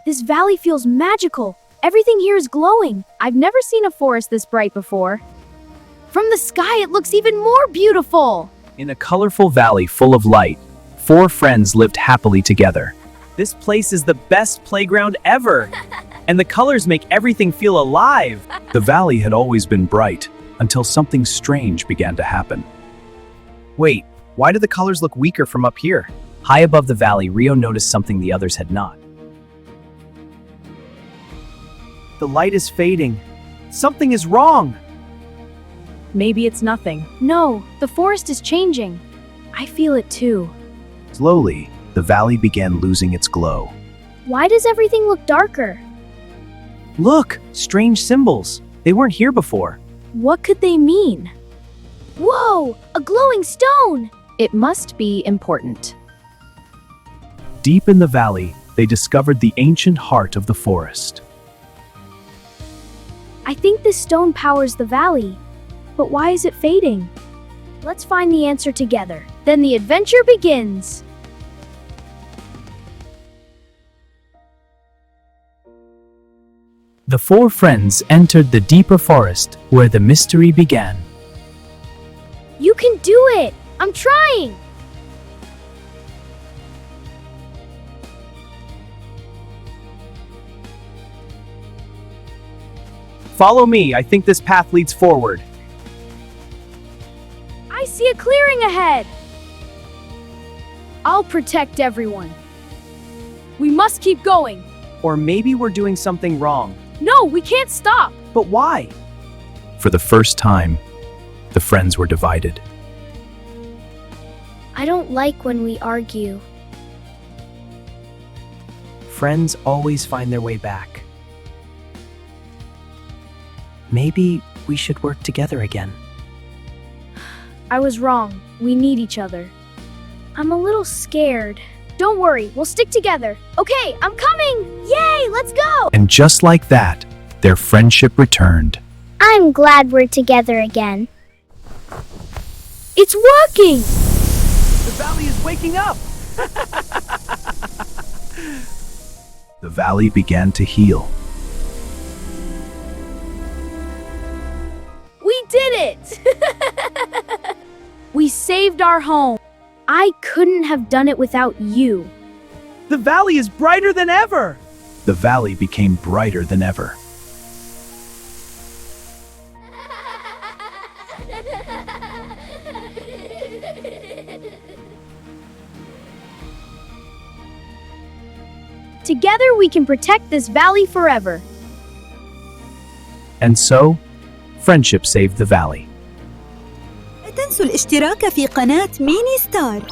This valley feels magical. Everything here is glowing. I've never seen a forest this bright before. From the sky, it looks even more beautiful. In a colorful valley full of light, 4 friends lived happily together. This place is the best playground ever, and the colors make everything feel alive. The valley had always been bright until something strange began to happen. Wait, why do the colors look weaker from up here? High above the valley, Rio noticed something the others had not. The light is fading. Something is wrong. Maybe it's nothing. No, the forest is changing. I feel it too. Slowly, the valley began losing its glow. Why does everything look darker? Look, strange symbols. They weren't here before. What could they mean? Whoa, a glowing stone! It must be important. Deep in the valley, they discovered the ancient heart of the forest. I think this stone powers the valley. But why is it fading? Let's find the answer together. Then the adventure begins. The 4 friends entered the deeper forest where the mystery began. You can do it! I'm trying! Follow me, I think this path leads forward. I see a clearing ahead! I'll protect everyone. We must keep going. Or maybe we're doing something wrong. No, we can't stop! But why? For the first time, the friends were divided. I don't like when we argue. Friends always find their way back. Maybe we should work together again. I was wrong. We need each other. I'm a little scared. Don't worry, we'll stick together. Okay, I'm coming! Yay, let's go! And just like that, their friendship returned. I'm glad we're together again. It's working! The valley is waking up! The valley began to heal. We did it! We saved our home. I couldn't have done it without you. The valley is brighter than ever! The valley became brighter than ever. Together we can protect this valley forever. And so, friendship saved the valley. لا تنسوا الاشتراك في قناة ميني ستار.